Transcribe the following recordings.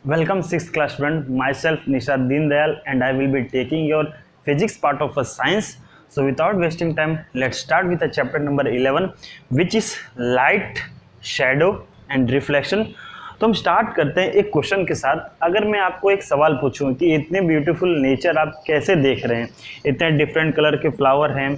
Welcome 6th class student, myself Nishad Deendayal and I will be taking your physics part of a science. So without wasting time, let's start with the chapter number 11 which is light, shadow and reflection. तो हम start करते हैं एक question के साथ. अगर मैं आपको एक सवाल पूछूं कि इतने ब्यूटीफुल नेचर आप कैसे देख रहे हैं, इतने डिफरेंट कलर के फ्लावर हैं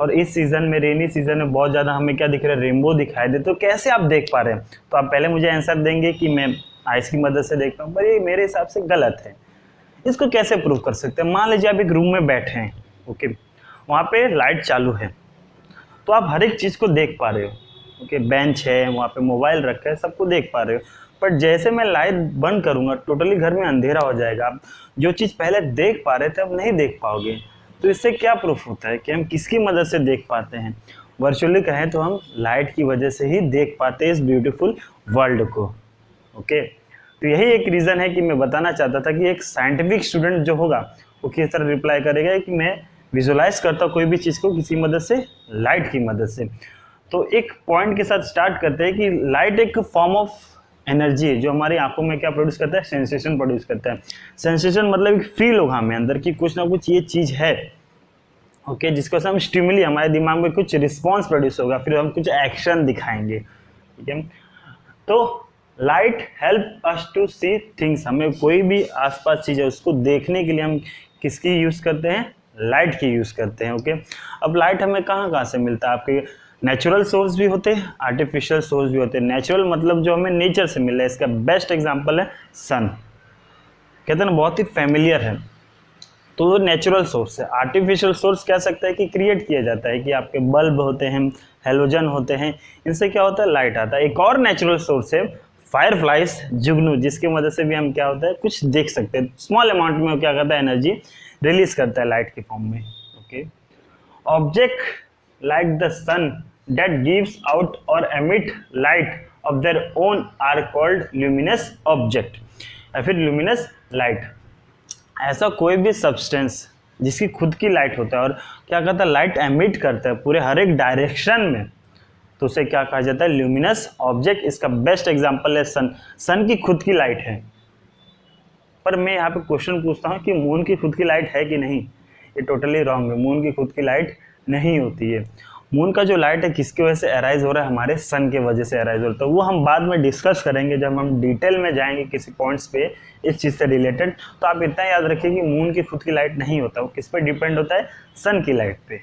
और इस सीज़न में रेनी सीज़न में बहुत ज़्यादा हमें क्या दिख रहा है, रेनबो दिखाई दे, तो कैसे आप देख पा रहे हैं? तो आप पहले मुझे आंसर देंगे कि मैं आइस की मदद से देखता हूँ, पर ये मेरे हिसाब से गलत है. इसको कैसे प्रूव कर सकते हैं? मान लीजिए आप एक रूम में बैठे हैं, ओके, वहाँ पे लाइट चालू है तो आप हर एक चीज़ को देख पा रहे हो, ओके, बेंच है, वहाँ पे मोबाइल रखा है, सबको देख पा रहे हो. बट जैसे मैं लाइट बंद करूँगा टोटली घर में अंधेरा हो जाएगा. आप जो चीज़ पहले देख पा रहे थे अब नहीं देख पाओगे. तो इससे क्या प्रूफ होता है कि हम किसकी मदद से देख पाते हैं? वर्चुअली कहें तो हम लाइट की वजह से ही देख पाते हैं इस ब्यूटीफुल वर्ल्ड को. ओके, तो यही एक रीज़न है कि मैं बताना चाहता था कि एक साइंटिफिक स्टूडेंट जो होगा वो किस तरह रिप्लाई करेगा कि मैं विजुलाइज करता हूँ कोई भी चीज़ को किसी मदद से, लाइट की मदद से. तो एक पॉइंट के साथ स्टार्ट करते हैं कि लाइट एक फॉर्म ऑफ एनर्जी है जो हमारी आंखों में क्या प्रोड्यूस करता है, सेंसेशन प्रोड्यूस करता है. सेंसेशन मतलब एक फील होगा हमें अंदर की कुछ ना कुछ ये चीज़ है, ओके, जिसको हम स्टिमुली, हमारे दिमाग में कुछ रिस्पॉन्स प्रोड्यूस होगा, फिर हम कुछ एक्शन दिखाएंगे. ठीक है, तो light help us to see things. हमें कोई भी आसपास चीज़ है उसको देखने के लिए हम किसकी यूज़ करते हैं? लाइट की यूज़ करते हैं. ओके, अब लाइट हमें कहाँ कहाँ से मिलता है? आपके नेचुरल सोर्स भी होते हैं, आर्टिफिशियल सोर्स भी होते हैं. नेचुरल मतलब जो हमें नेचर से मिल रहा है, इसका बेस्ट एग्जांपल है सन. कहते हैं ना, बहुत ही फैमिलियर है, तो वो नेचुरल सोर्स है. आर्टिफिशियल सोर्स कह सकता है कि क्रिएट किया जाता है, कि आपके बल्ब होते हैं, हेलोजन होते हैं, इनसे क्या होता है, लाइट आता है. एक और नेचुरल सोर्स है फायरफ्लाइज, जुगनू, जिसकी मदद से भी हम क्या होता है, कुछ देख सकते हैं. स्मॉल अमाउंट में क्या करता है, एनर्जी रिलीज करता है लाइट के फॉर्म में. Okay, object like the sun that gives out और emit light of their own are called luminous object, या फिर ल्यूमिनस लाइट. ऐसा कोई भी सब्सटेंस जिसकी खुद की लाइट होता है और क्या करता है, लाइट एमिट करता है पूरे हर एक डायरेक्शन में, तो उसे क्या कहा जाता है, ल्यूमिनस ऑब्जेक्ट. इसका बेस्ट एग्जांपल है सन. सन की खुद की लाइट है, पर मैं यहाँ पे क्वेश्चन पूछता हूँ कि मून की खुद की लाइट है कि नहीं? ये टोटली रॉन्ग है. मून की खुद की लाइट नहीं होती है. मून का जो लाइट है किसकी वजह से अराइज हो रहा है? हमारे सन के वजह से अराइज होता है. वो हम बाद में डिस्कस करेंगे जब हम डिटेल में जाएंगे किसी पॉइंट्स पे इस चीज़ से रिलेटेड. तो आप इतना याद रखिए कि मून की खुद की लाइट नहीं होता, वो किस पे डिपेंड होता है? सन की लाइट पे.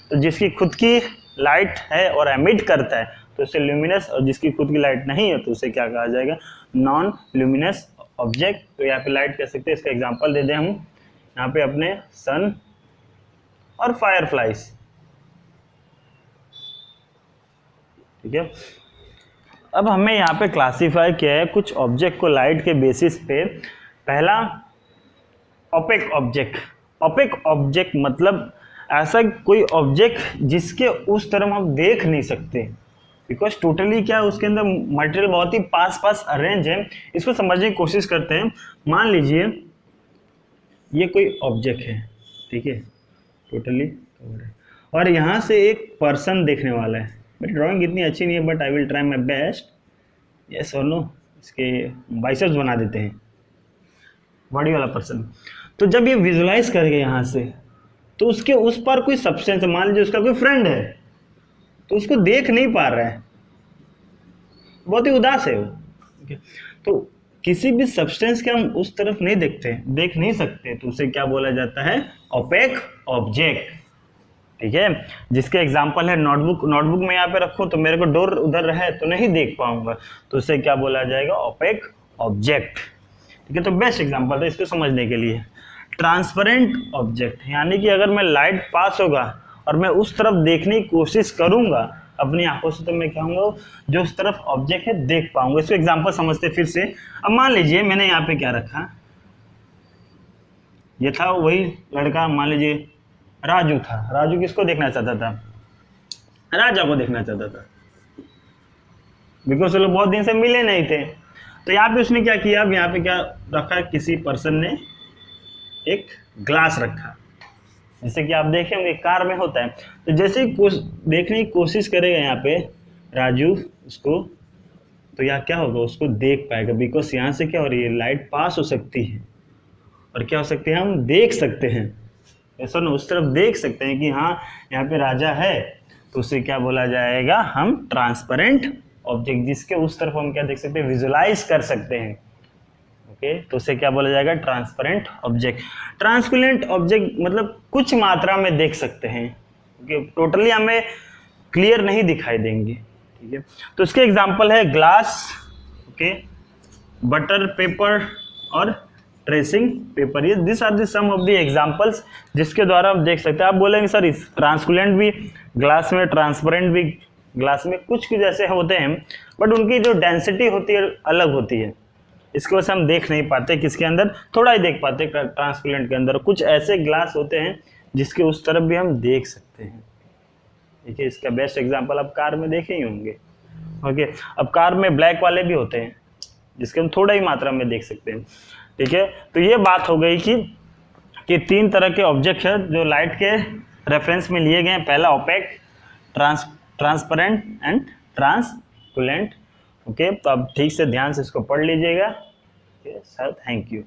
तो जिसकी खुद की लाइट है और एमिट करता है तो उसे ल्यूमिनस, और जिसकी खुद की लाइट नहीं है तो उसे क्या कहा जाएगा, नॉन ल्यूमिनस ऑब्जेक्ट. तो यहाँ पे लाइट कह सकते हैं. इसका एग्जांपल दे दें हम यहाँ पे अपने सन और फायरफ्लाइज. ठीक है, अब हमें यहाँ पे क्लासीफाई किया है कुछ ऑब्जेक्ट को लाइट के बेसिस पे. पहला, ओपेक ऑब्जेक्ट. ओपेक ऑब्जेक्ट मतलब ऐसा कोई ऑब्जेक्ट जिसके उस तरफ हम देख नहीं सकते, बिकॉज टोटली क्या है, उसके अंदर मटेरियल बहुत ही पास पास अरेंज है. इसको समझने की कोशिश करते हैं. मान लीजिए ये कोई ऑब्जेक्ट है, ठीक है, टोटली कवर है, और यहाँ से एक पर्सन देखने वाला है. मेरी ड्राइंग इतनी अच्छी नहीं है but I will try my best. Yes और नो, इसके बाइसेप्स बना देते हैं, बॉडी वाला पर्सन. तो जब ये विजुलाइज करेंगे यहाँ से तो उसके उस पर कोई सब्सटेंस, मान लीजिए उसका कोई फ्रेंड है तो उसको देख नहीं पा रहा है, बहुत ही उदास है वो. तो किसी भी सब्सटेंस के हम उस तरफ नहीं देख नहीं सकते, तो उसे क्या बोला जाता है, ओपेक ऑब्जेक्ट. ठीक है, जिसके एग्जांपल है नोटबुक. नोटबुक में यहाँ पे रखूँ तो मेरे को डोर उधर रहे तो नहीं देख पाऊंगा, तो उसे क्या बोला जाएगा, ओपेक ऑब्जेक्ट. ठीक है, तो बेस्ट एग्जांपल है इसको समझने के लिए. ट्रांसपेरेंट ऑब्जेक्ट, यानी कि अगर मैं लाइट पास होगा और मैं उस तरफ देखने की कोशिश करूंगा अपनी आंखों से, तो मैं क्या होऊंगा, जो उस तरफ ऑब्जेक्ट है देख पाऊंगा. इसको एग्जांपल समझते फिर से. अब मान लीजिए मैंने यहाँ पे क्या रखा, ये था वही लड़का, मान लीजिए राजू था. राजू किसको देखना चाहता था? राजा को देखना चाहता था, बिकॉज वो लोग बहुत दिन से मिले नहीं थे. तो यहाँ पे उसने क्या किया, अब यहाँ पे क्या रखा, किसी पर्सन ने एक ग्लास रखा, जैसे कि आप देखेंगे कार में होता है. तो जैसे ही देखने की कोशिश करेगा यहाँ पे राजू उसको तो यहाँ क्या होगा, उसको देख पाएगा, बिकॉज यहाँ से क्या हो रही है, लाइट पास हो सकती है और क्या हो सकती है, हम देख सकते हैं, ऐसा ना उस तरफ देख सकते हैं कि हाँ यहाँ पे राजा है, तो उसे क्या बोला जाएगा, हम ट्रांसपेरेंट ऑब्जेक्ट, जिसके उस तरफ हम क्या देख सकते हैं, विजुलाइज कर सकते हैं। ओके, तो उसे क्या बोला जाएगा, ट्रांसपेरेंट ऑब्जेक्ट। ट्रांसपेरेंट ऑब्जेक्ट मतलब कुछ मात्रा में देख सकते हैं, ओके, टोटली हमें क्लियर नहीं दिखाई देंगे, ठीक है। तो इसके एग्जांपल है ग्लास, ओके, बटर पेपर और ट्रेसिंग पेपर, ये this are the some of the examples जिसके द्वारा हम देख सकते हैं। आप बोलेंगे सर इस ट्रांसपेरेंट भी ग्लास में, ट्रांसपेरेंट भी ग्लास में, कुछ कुछ ऐसे होते हैं बट उनकी जो डेंसिटी होती है अलग होती है, इसकी वजह से हम देख नहीं पाते, किसके अंदर थोड़ा ही देख पाते ट्रांसपेरेंट के अंदर। कुछ ऐसे ग्लास होते हैं जिसके उस तरफ भी हम देख सकते हैं, ठीक है। इसका बेस्ट एग्जांपल आप कार में देखे ही होंगे, ओके। अब कार में ब्लैक वाले भी होते हैं जिसके हम थोड़ा ही मात्रा में देख सकते हैं, ठीक है। तो ये बात हो गई कि 3 तरह के ऑब्जेक्ट है जो लाइट के रेफरेंस में लिए गए हैं। पहला opaque, transparent and transparent, okay. तो अब ठीक से ध्यान से इसको पढ़ लीजिएगा, ओके सर, थैंक यू।